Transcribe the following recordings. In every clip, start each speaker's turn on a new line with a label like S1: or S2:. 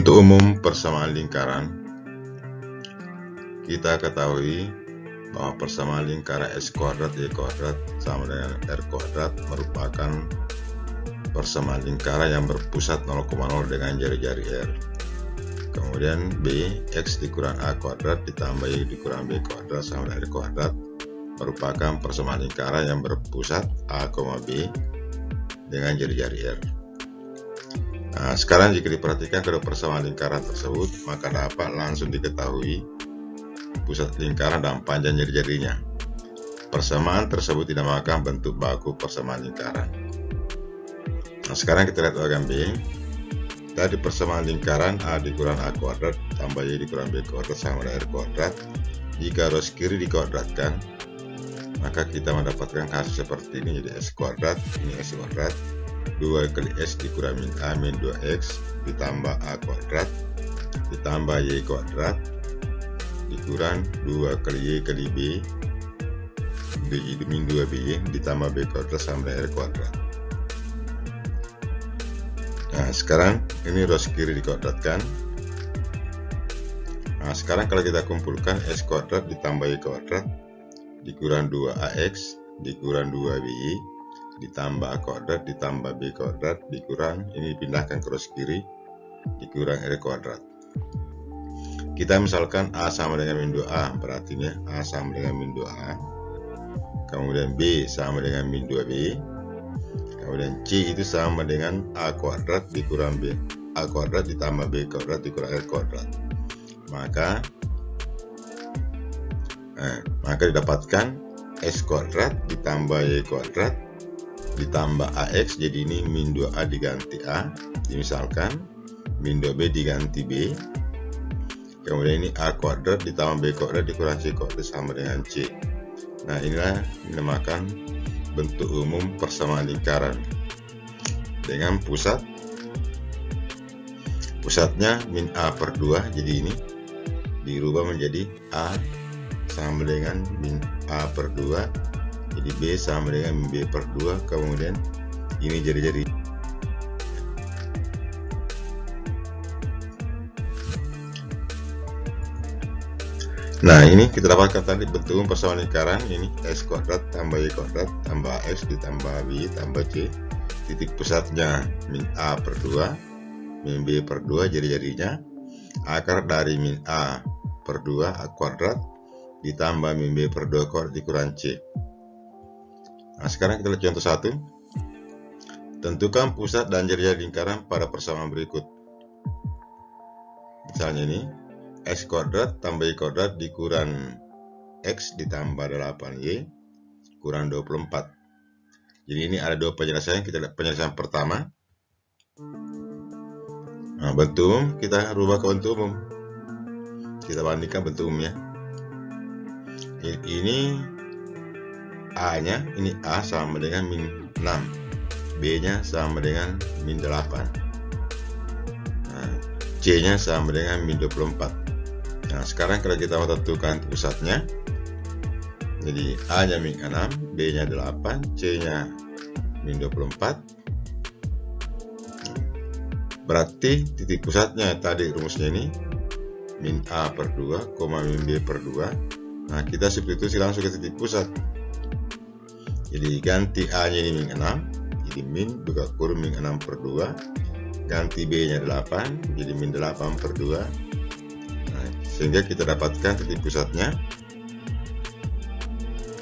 S1: Untuk umum persamaan lingkaran, kita ketahui bahwa persamaan lingkaran x kuadrat y kuadrat sama dengan r kuadrat merupakan persamaan lingkaran yang berpusat 0,0 dengan jari-jari r. Kemudian b, x dikurang a kuadrat ditambah y dikurang b kuadrat sama dengan r kuadrat merupakan persamaan lingkaran yang berpusat a, b dengan jari-jari r. Nah, sekarang jika diperhatikan kedua persamaan lingkaran tersebut, maka dapat langsung diketahui pusat lingkaran dan panjang jari-jarinya. Persamaan tersebut dinamakan bentuk baku persamaan lingkaran. Nah, sekarang kita lihat bagian B. Tadi persamaan lingkaran a dikurang a kuadrat tambah y dikurang b kuadrat sama dengan r kuadrat. Jika garis kiri dikuadratkan, maka kita mendapatkan hasil seperti ini. Jadi x kuadrat, ini x kuadrat, 2 kali x dikurang min a min 2x ditambah a kuadrat ditambah y kuadrat dikurang 2 kali y kali b min 2b ditambah b kuadrat sama dengan r kuadrat. Nah, sekarang ini garis kiri dikuadratkan. Nah, sekarang kalau kita kumpulkan x kuadrat ditambah y kuadrat dikurang 2ax dikurang 2by ditambah a kuadrat ditambah b kuadrat dikurang, ini dipindahkan ke garis kiri, dikurang r kuadrat. Kita misalkan a sama dengan min 2a, berarti a sama dengan min 2a, kemudian b sama dengan min 2b, kemudian c itu sama dengan a kuadrat dikurang b, a kuadrat ditambah b kuadrat dikurang r kuadrat. Maka didapatkan x kuadrat ditambah y kuadrat ditambah ax, jadi ini min 2a diganti a, misalkan min 2b diganti b, kemudian ini a kuadrat ditambah b kuadrat dikurang c kuadrat sama dengan c. Nah, inilah dinamakan bentuk umum persamaan lingkaran dengan pusatnya min a per 2, jadi ini dirubah menjadi a sama dengan min a per 2, jadi b sama dengan min b per 2, kemudian ini jari-jari. Nah, ini kita dapatkan tadi bentuk persamaan lingkaran, ini x kuadrat tambah y kuadrat tambah x ditambah b tambah c, titik pusatnya min a per 2 min b per 2, jari-jarinya akar dari min a per 2 a kuadrat ditambah min b per 2 kuadrat dikurang c. Nah, sekarang kita lihat contoh 1. Tentukan pusat dan jari-jari lingkaran pada persamaan berikut. Misalnya ini x kuadrat tambah y kuadrat dikurang x ditambah 8y kurang 24. Jadi ini ada dua penjelasan. Kita lihat penjelasan pertama. Nah, bentuk umum kita rubah ke bentuk umum. Kita bandingkan bentuk umumnya. Ini a-nya, ini a sama dengan min 6, b-nya sama dengan min 8, nah, c-nya sama dengan min 24. Nah, sekarang kalau kita mau tentukan pusatnya, jadi a-nya min 6, b-nya 8, c-nya min 24. Berarti titik pusatnya tadi rumusnya ini min a per 2, min b per 2. Nah, kita substitusi langsung ke titik pusat. Jadi ganti a-nya ini min 6, jadi min buka kurung min 6 per 2, ganti b-nya 8, jadi min 8 per 2. Nah, sehingga kita dapatkan titik pusatnya,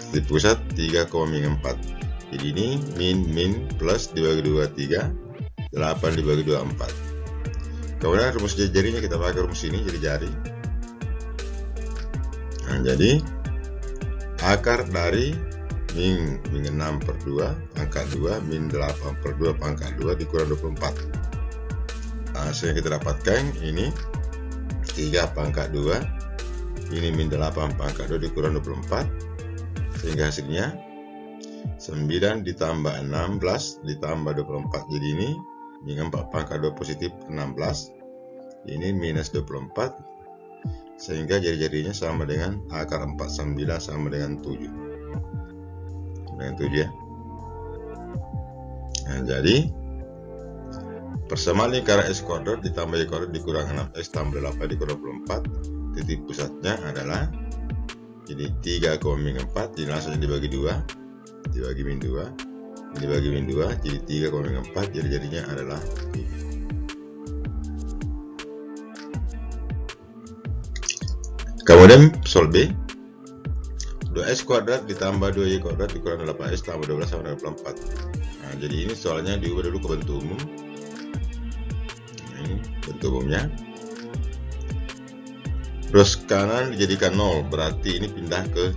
S1: titik pusat 3,4. Jadi ini min plus dibagi 2 3, 8 dibagi 2 4. Kemudian rumus jari-jarinya kita pakai rumus ini, jadi jari. Nah, jadi akar dari min 6 per 2 pangkat 2 min 8 per 2 pangkat 2 dikurang 24. Nah, sehingga kita dapatkan ini 3 pangkat 2, ini min 8 pangkat 2 dikurang 24, sehingga hasilnya 9 ditambah 16 ditambah 24. Jadi ini min 4 pangkat 2 positif 16, ini minus 24, sehingga jari-jarinya sama dengan akar 49 sama dengan 7. Dengan 7 ya. Nah, jadi Persamaan lingkaran X kuadrat ditambah Y kuadrat dikurang 6X tambah 8 dikurang 24. Titik pusatnya adalah jadi 3,4, jadi langsung dibagi 2, dibagi min 2, dibagi min 2, jadi 3,4, jadi jadinya adalah 3. Kemudian soal B, 2X kuadrat ditambah 2Y kuadrat dikurang 8X tambah 12 sama dengan 24. Nah, jadi ini soalnya diubah dulu ke bentuk umum. Nah, ini bentuk umumnya. Terus kanan dijadikan 0, berarti ini pindah ke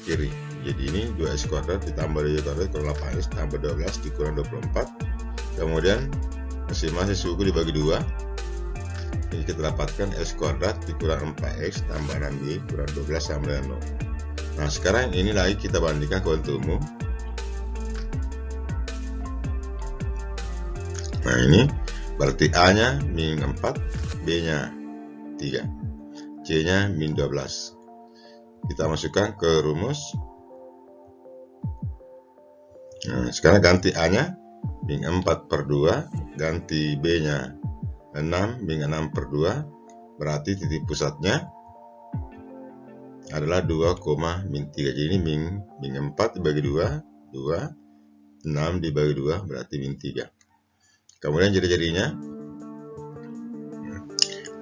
S1: kiri. Jadi ini 2X kuadrat ditambah 2Y kuadrat dikurang 8X tambah 12 dikurang 24. Kemudian masing-masing suku dibagi 2. Ini kita dapatkan X kuadrat dikurang 4X tambah 6Y kurang 12 sama dengan 0. Nah, sekarang ini lagi kita bandingkan ke bentuk umum. Nah, ini berarti A-nya min 4, B-nya 3, C-nya min 12. Kita masukkan ke rumus. Nah, sekarang ganti A-nya min 4 per 2, ganti B-nya 6, min 6 per 2, berarti titik pusatnya adalah 2,3. Jadi ini min 4 dibagi 2, 2, 6 dibagi 2, berarti min 3. Kemudian jadinya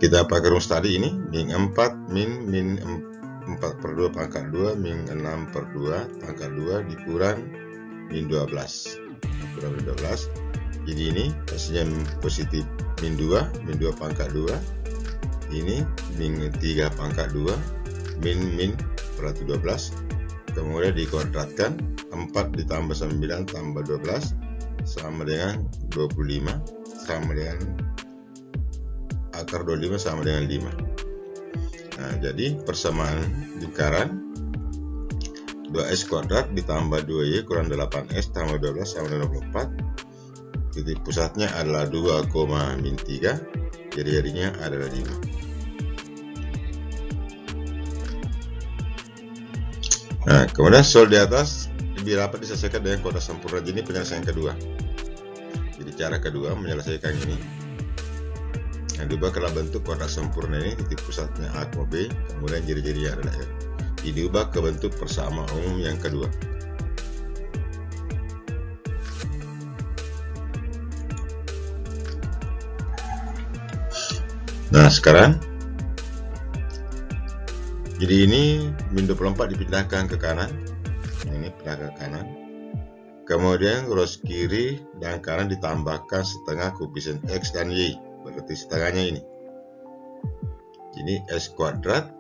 S1: kita pakai rumus tadi ini, min 4 min 4 per 2 pangkat 2, min 6 per 2 pangkat 2 dikurang min 12. Kurang min 12. Jadi ini hasilnya positif min 2 pangkat 2. Ini min 3 pangkat 2. Min berarti 12. Kemudian dikuadratkan, 4 ditambah 9 tambah 12 sama dengan 25, sama dengan akar 25 sama dengan 5. Nah, jadi persamaan lingkaran 2X kuadrat ditambah 2Y kurang 8X tambah 12 sama dengan 24. Titik pusatnya adalah 2,3, jadi jadinya adalah 5. Nah, kemudian soal di atas lebih dapat diselesaikan dengan kuadrat sempurna. Jadi penyelesaian kedua. Jadi cara kedua menyelesaikan ini. Nah, diubah ke dalam bentuk kuadrat sempurna ini, titik pusatnya A, B, kemudian jari-jarinya adalah R. Diubah ke bentuk persamaan umum yang kedua. Nah, sekarang jadi ini min 24 dipindahkan ke kanan. Nah, ini pindah ke kanan. Kemudian ruas kiri dan kanan ditambahkan setengah koefisien X dan Y. Berarti setengahnya ini. Jadi X kuadrat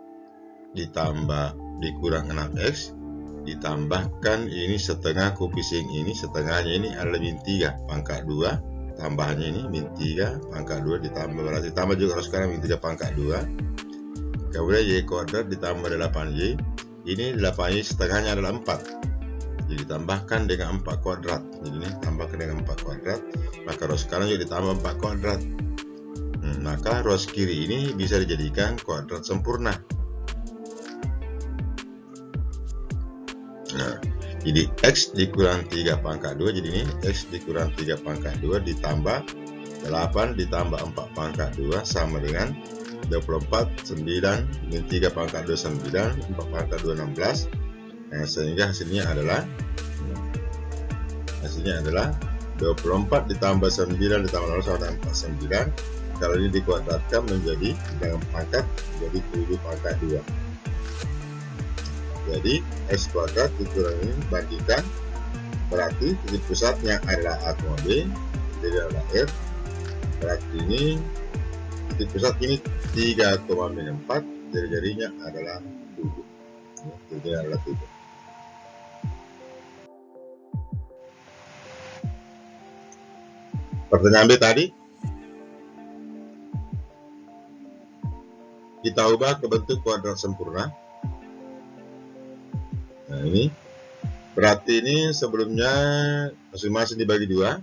S1: ditambah dikurang 6X ditambahkan ini setengah koefisien ini, setengahnya ini adalah min 3 pangkat 2. Tambahannya ini min 3 pangkat 2 ditambah, berarti tambah juga ruas kanan min 3 pangkat 2. Kemudian Y kuadrat ditambah 8Y. Ini 8Y setengahnya adalah 4. Jadi ditambahkan dengan 4 kuadrat. Jadi ini tambahkan dengan 4 kuadrat. Maka ruas kanan juga ditambah 4 kuadrat. Maka ruas kiri ini bisa dijadikan kuadrat sempurna. Nah, jadi X dikurang 3 pangkat 2. Jadi ini X dikurang 3 pangkat 2 ditambah 8 ditambah 4 pangkat 2 sama dengan 24, 9, min 3 pangkat 2, 9, 4 pangkat 2, 16. Nah, sehingga hasilnya adalah 24 ditambah 9 ditambah 0 sama dengan 49. Kalau ini dikuadratkan menjadi dengan pangkat jadi 7 pangkat 2. Jadi X kuadrat dikurang ini bandingkan, berarti titik pusatnya adalah A, B, jadi adalah R. Berarti ini titik pusat ini 3,4, jari-jarinya adalah 7. Jari-jarinya adalah 7. Pertanyaan B tadi kita ubah ke bentuk kuadrat sempurna. Nah, ini berarti ini sebelumnya masing-masing dibagi 2.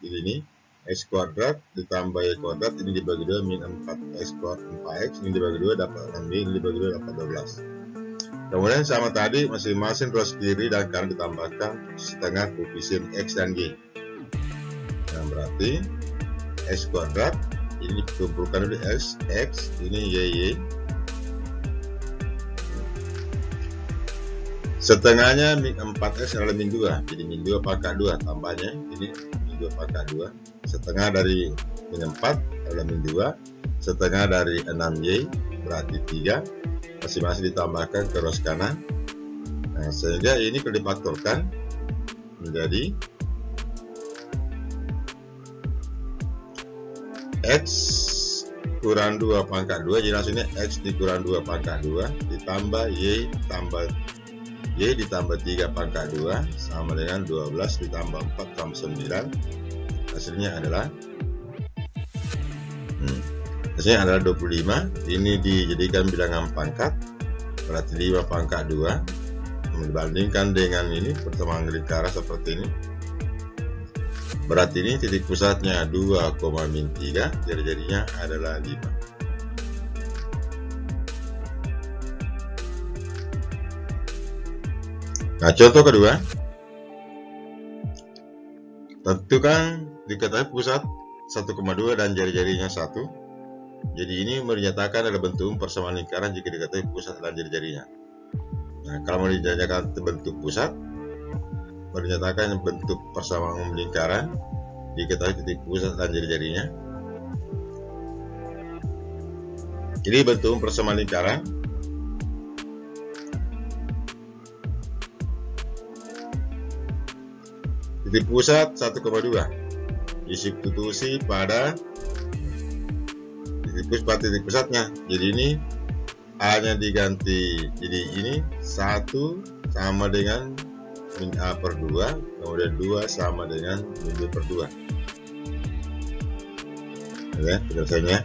S1: Jadi ini X kuadrat ditambah Y kuadrat, ini dibagi 2 min 4X kuadrat 4X, ini dibagi 2 dapat 6Y, ini dibagi 2 dapat 12. Kemudian sama tadi masing-masing ruas kiri dan kanan ditambahkan setengah koefisien X dan Y. Nah, berarti X kuadrat ini dikumpulkan dulu X, ini Y. Setengahnya min 4X adalah min 2, jadi min 2 pangkat 2 tambahnya, ini min 2 pangkat 2. Setengah dari min 4 adalah min 2, setengah dari 6Y berarti 3, masing-masing ditambahkan ke ruas kanan. Nah, sehingga ini kalau difaktorkan menjadi X kurang 2 pangkat 2, jadi hasilnya X dikurang 2 pangkat 2 ditambah Y ditambah 3 pangkat 2 sama dengan 12 ditambah 4 tambah 9, hasilnya adalah 25. Ini dijadikan bilangan pangkat, berarti 5 pangkat 2 dibandingkan dengan ini pertemuan lingkaran seperti ini. Berarti ini titik pusatnya 2,3, jari-jarinya adalah 5. Nah, contoh kedua, tentukan diketahui pusat 1,2 dan jari-jarinya 1. Jadi ini menyatakan ada bentuk persamaan lingkaran jika diketahui pusat dan jari-jarinya. Nah, kalau mau dinyatakan bentuk pusat, menyatakan bentuk persamaan lingkaran diketahui titik pusat dan jari-jarinya. Jadi bentuk persamaan lingkaran titik pusat 1,2 disubstitusi pada titik pusatnya. Jadi ini A nya diganti, jadi ini 1 sama dengan min A per 2, kemudian 2 sama dengan min B per 2. Oke, penjelasannya.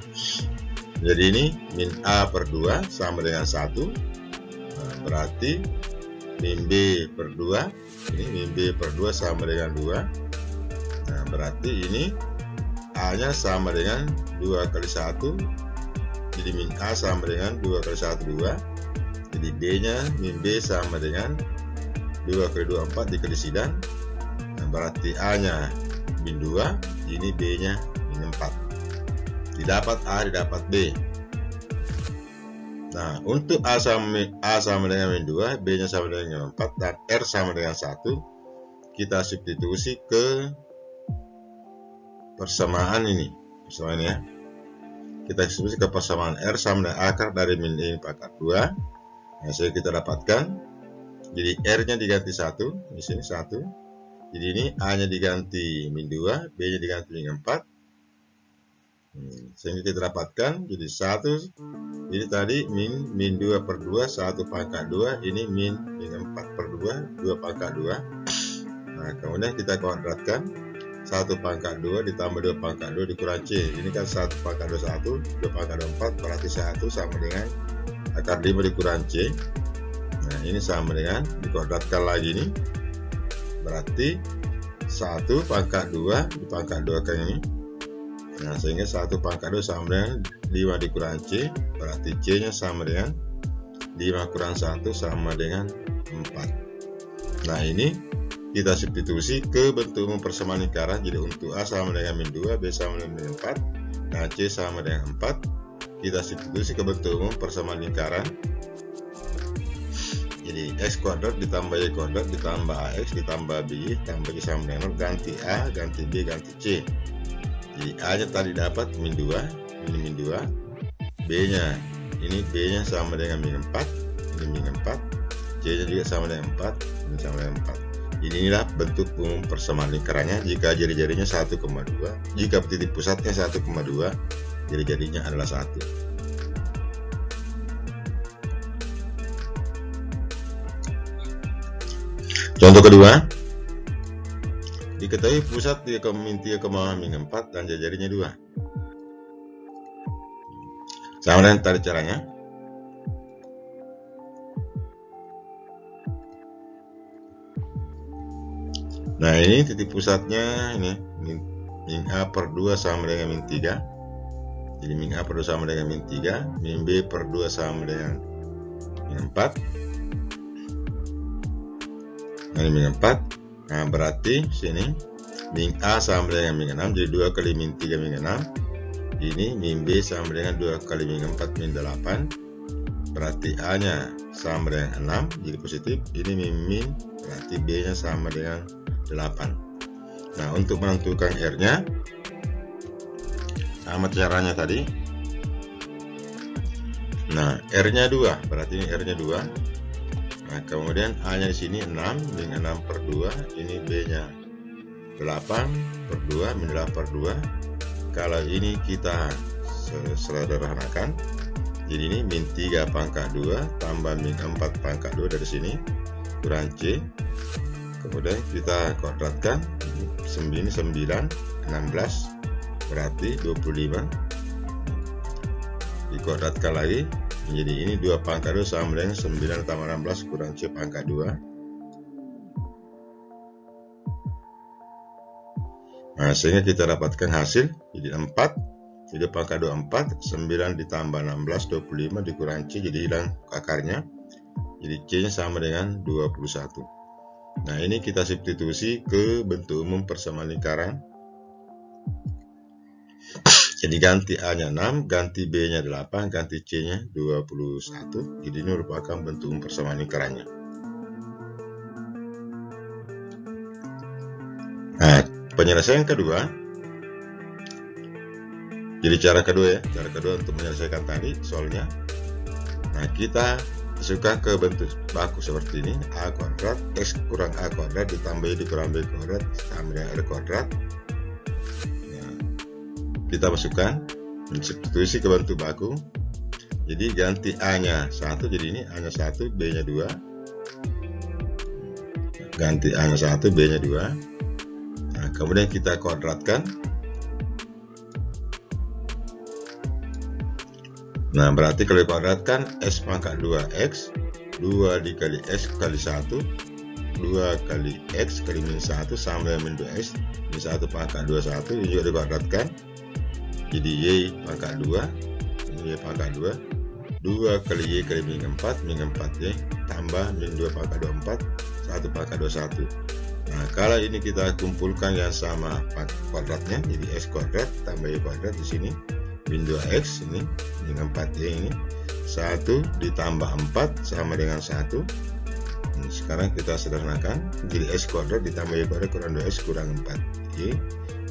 S1: Jadi ini min A per 2 sama dengan 1, nah, berarti min B per 2, ini min B per 2 sama dengan 2. Nah, berarti ini A nya sama dengan 2 kali 1, jadi min A sama dengan 2 kali 1, 2. Jadi B nya min B sama dengan 2 kali 2, 4 dikali 9. Nah, berarti A nya min 2, ini B nya min 4. Didapat A, didapat B. Nah, untuk A sama dengan min 2, B nya sama dengan 4, dan R sama dengan 1, kita substitusi ke persamaan ini. Persamaan ya. Kita substitusi ke persamaan R sama dengan akar dari min ini pangkat 2. Nah, sehingga kita dapatkan, jadi R nya diganti 1, di sini 1. Jadi ini A nya diganti min 2, B nya diganti min 4. Sehingga kita dapatkan jadi 1, ini tadi min 2 per 2, 1 pangkat 2, ini min 4 per 2, 2 pangkat 2. Nah, kemudian kita kuadratkan 1 pangkat 2 ditambah 2 pangkat 2 dikurang C. Ini kan 1 pangkat 2 1, 2 pangkat 2 4, berarti 1 sama dengan akar 5 dikurang C. Nah, ini sama dengan dikuadratkan lagi ini, berarti 1 pangkat 2 dipangkat 2 kan ini. Nah, sehingga 1 pangkat 2 sama dengan 5 dikurang C, berarti C nya sama dengan 5 kurang 1 sama dengan 4. Nah, ini kita substitusi ke bentuk persamaan lingkaran. Jadi untuk A sama dengan min 2, B sama dengan min 4, dan C sama dengan 4. Kita substitusi ke bentuk umum persamaan lingkaran. Jadi X kuadrat ditambah Y kuadrat ditambah AX ditambah B tambah Y sama dengan 0, ganti A, ganti B, ganti C. Jadi A nya tadi dapat min 2, ini min 2, B nya ini B nya sama dengan min 4, ini min 4, C nya juga sama dengan 4, ini sama dengan 4. Inilah bentuk umum persamaan lingkarannya jika jari-jarinya 1,2, jika titik pusatnya 1,2, jari-jarinya adalah 1. Contoh kedua, diketahui pusat 3,3, min 4 dan jari-jarinya 2. Sama dengan tadi caranya. Nah, ini titik pusatnya ini min A per 2 sama dengan min 3. Jadi min A per 2 sama dengan min 3, min B per 2 sama dengan min 4. Nah, ini min 4. Nah, berarti sini min A sama dengan min 6, jadi 2 kali min 3 min 6. Ini min B sama dengan 2 kali min 4 min 8. Berarti A nya sama dengan 6, jadi positif. Ini min, berarti B nya sama dengan 8. Nah, untuk menentukan R nya sama caranya tadi. Nah, R nya 2, berarti ini R nya 2. Nah, kemudian A nya di sini 6, min 6 per 2. Ini B nya 8 per 2, min 8 per 2. Kalau ini kita sederhanakan, jadi ini min 3 pangkat 2 tambah min 4 pangkat 2 dari sini kurang C. Kemudian kita kuadratkan, 9, 16 berarti 25. Dikuadratkan lagi menjadi ini 2 pangkat 2 sama dengan 9 tambah 16 kurang C pangkat 2. Nah, sehingga kita dapatkan hasil jadi 4, jadi pangkat 2 4, 9 ditambah 16 25 dikurang C, jadi hilang akarnya, jadi C nya sama dengan 21. Nah, ini kita substitusi ke bentuk umum persamaan lingkaran. Jadi ganti A nya 6, ganti B nya 8, ganti C nya 21. Jadi ini merupakan bentuk umum persamaan lingkarannya. Nah, penyelesaian kedua, jadi cara kedua untuk menyelesaikan tadi soalnya. Nah, kita masukkan ke bentuk baku seperti ini, A kuadrat X kurang A kuadrat ditambah Y dikurang B kuadrat sama dengan R kuadrat. Nah, kita masukkan, substitusi ke bentuk baku. Jadi ganti A nya 1, jadi ini A nya 1, B nya 2. Ganti A nya 1, B nya 2. Nah, kemudian kita kuadratkan. Nah, berarti kalau dikuadratkan S pangkat 2X 2 dikali X kali 1 2 kali X kali min 1 sama dengan min 2X min 1 pangkat 2 1. Ini juga dikuadratkan jadi Y pangkat 2, ini Y pangkat 2 2 kali Y kali min 4 Y tambah min 2 pangkat 2 4 1 pangkat 2 1. Nah, kalau ini kita kumpulkan yang sama kuadratnya, jadi X kuadrat tambah Y kuadrat di sini min 2X ini dengan 4Y ini 1 ditambah 4 sama dengan 1. Nah, sekarang kita sederhanakan, jadi X kuadrat ditambah Y kuadrat kurang 2X kurang 4Y.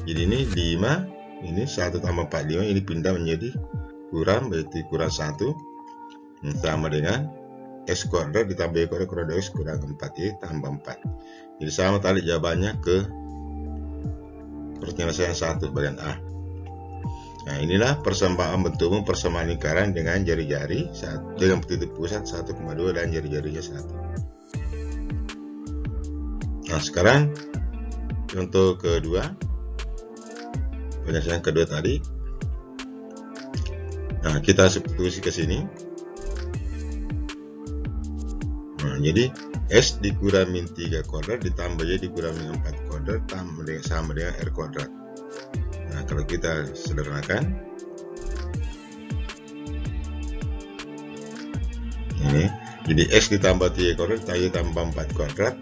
S1: Jadi ini 5, ini 1 tambah 4 5, ini pindah menjadi kurang, berarti kurang 1 sama dengan X kuadrat ditambah Y kuadrat kurang 2X kurang 4Y tambah 4. Jadi sama tadi jawabannya ke penyelesaian 1 bagian A. Nah, inilah persamaan bentuk umum persamaan lingkaran dengan jari-jari dengan titik pusat 1,2 dan jari-jarinya 1. Nah, sekarang contoh kedua, penyelesaian kedua tadi. Nah, kita substitusi ke sini. Nah, jadi S dikurang min 3 kuadrat ditambah Y dikurang min 4 kuadrat sama dengan R kuadrat. Nah, kalau kita sederhanakan, ini jadi X ditambah 3 kuadrat Y tambah 4 kuadrat.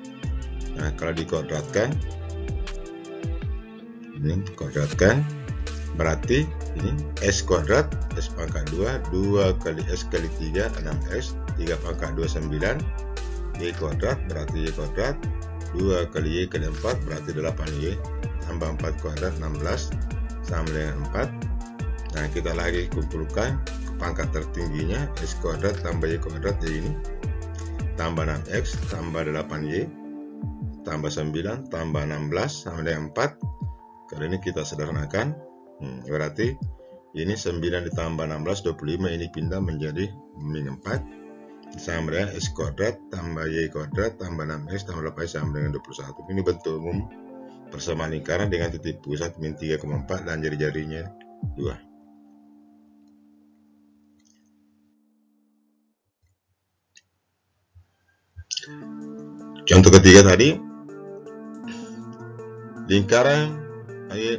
S1: Nah, kalau dikuadratkan, ini kuadratkan, berarti ini S kuadrat S pangkat 2 2 kali S kali 3 6S 3 pangkat 2 9 Y kuadrat berarti Y kuadrat 2 kali Y kali 4 berarti 8Y tambah 4 kuadrat 16 sama dengan 4. Nah, kita lagi kumpulkan pangkat tertingginya S kuadrat tambah Y kuadrat ini tambah 6X tambah 8Y tambah 9 tambah 16 sama dengan 4. Kali ini kita sederhanakan, berarti ini 9 ditambah 16 25, ini pindah menjadi min 4 sama dengan S kuadrat tambah Y kuadrat tambah 6X tambah 8 sama dengan 21. Ini bentuk umum persamaan lingkaran dengan titik pusat min 3,4 dan jari-jarinya 2. Contoh ketiga tadi, lingkaran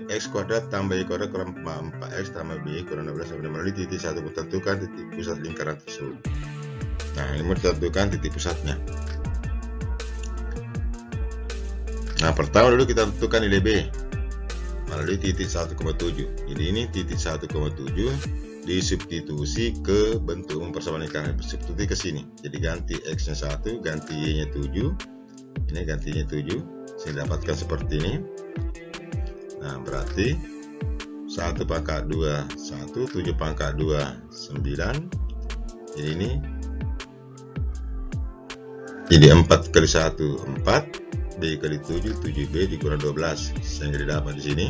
S1: X kuadrat tambah Y kuadrat kurang 4X tambah B kurang 12 sama dengan titik 1. Tentukan titik pusat lingkaran tersebut. Nah, ini menentukan titik pusatnya. Nah, pertama dulu kita tentukan nilai B. melalui titik 1,7. Jadi ini titik 1,7 disubstitusi ke bentuk umum persamaan lingkaran, substitusi ke sini. Jadi ganti X-nya 1, ganti Y-nya 7. Ini gantinya 7. Saya dapatkan seperti ini. Nah, berarti 1 pangkat 2, 1, 7 pangkat 2, 9. Jadi ini jadi 4 kali 1, 4, B kali 7, 7B dikurang 12. Sehingga didapat di sini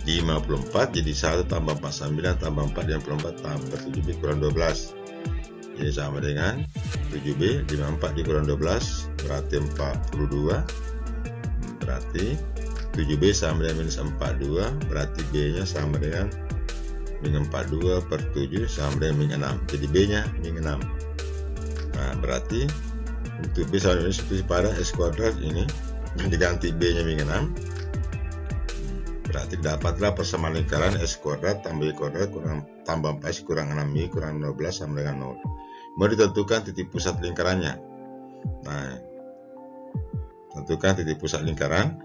S1: 54, jadi 1 tambah 4, 9 tambah 4, 54 tambah 7B kurang 12. Jadi sama dengan 7B, 54 dikurang 12, berarti 42. Berarti 7B sama dengan minus 42, berarti B-nya sama dengan min 42 per 7 sama dengan min 6. Jadi B-nya min 6. Nah, berarti untuk B sama dengan substitusi pada S kuadrat ini diganti B-nya min 6. Berarti dapatlah persamaan lingkaran S kuadrat tambah Y kuadrat tambah 4S kurang 6Y kurang 12 sama dengan 0. Mau ditentukan titik pusat lingkarannya. Nah, tentukan titik pusat lingkaran.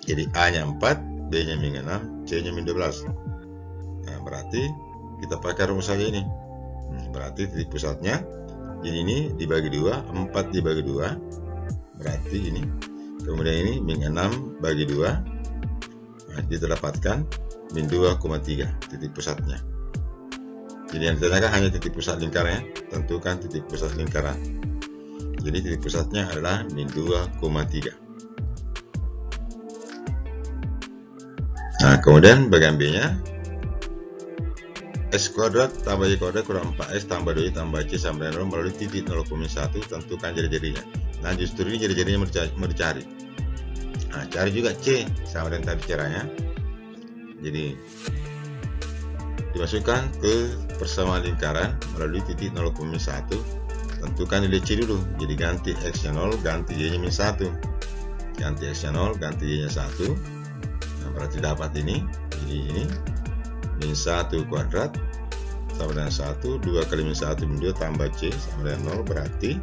S1: Jadi A-nya 4, B-nya min 6, C-nya min 12. Nah, berarti kita pakai rumus saja ini. Berarti titik pusatnya, jadi ini dibagi 2, 4 dibagi 2. Berarti ini. Kemudian ini min 6 bagi 2. Nah, kita dapatkan min 2,3 titik pusatnya. Jadi yang ditanyakan hanya titik pusat lingkaran, ya. Tentukan titik pusat lingkaran. Jadi titik pusatnya adalah min 2,3. Nah, kemudian bagian B-nya S kuadrat tambah Y kuadrat kurang 4S tambah 2Y tambah C sama dengan 0 melalui titik 0,1. Tentukan jari-jarinya. Nah, justru ini jari-jarinya mau dicari. Nah, cari juga C sama dengan tadi caranya. Jadi dimasukkan ke persamaan lingkaran melalui titik 0,1. Tentukan nilai C dulu. Jadi ganti X-nya 0, ganti Y-nya min 1. Ganti X-nya 0, ganti Y-nya 1. Nah, berarti dapat ini. Jadi ini min 1 kuadrat sama dengan 1, 2 kali min 1 min 2 tambah C sama dengan 0. Berarti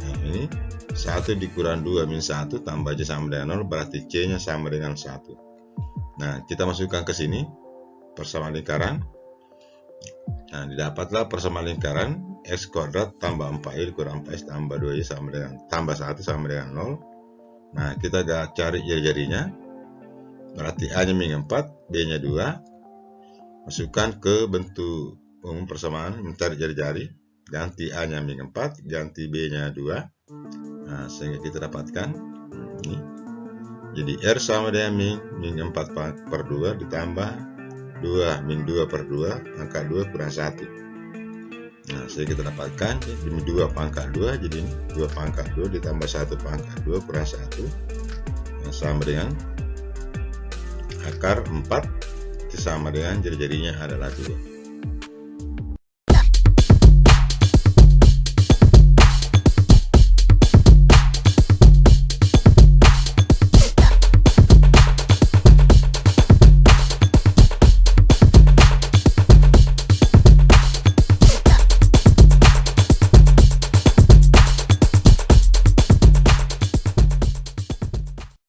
S1: nah, ini 1 dikurang 2 min 1 tambah C sama dengan 0. Berarti C-nya sama dengan 1. Nah, kita masukkan ke sini persamaan lingkaran. Nah, didapatlah persamaan lingkaran X kuadrat tambah 4Y kurang 4S tambah 2Y sama dengan tambah 1 sama dengan 0. Nah, kita cari jari-jarinya. Berarti A-nya min 4, B-nya 2. Masukkan ke bentuk umum persamaan, mencari jari-jari. Ganti A-nya min 4, ganti B-nya 2. Nah, sehingga kita dapatkan ini. Jadi R sama dengan min 4 per 2 ditambah 2 min 2 per 2 pangkat 2 kurang 1. Nah, sehingga kita dapatkan min 2 pangkat 2, jadi 2 pangkat 2 ditambah 1 pangkat 2 kurang 1. Nah, sama dengan akar 4 sama dengan jari-jarinya adalah 2.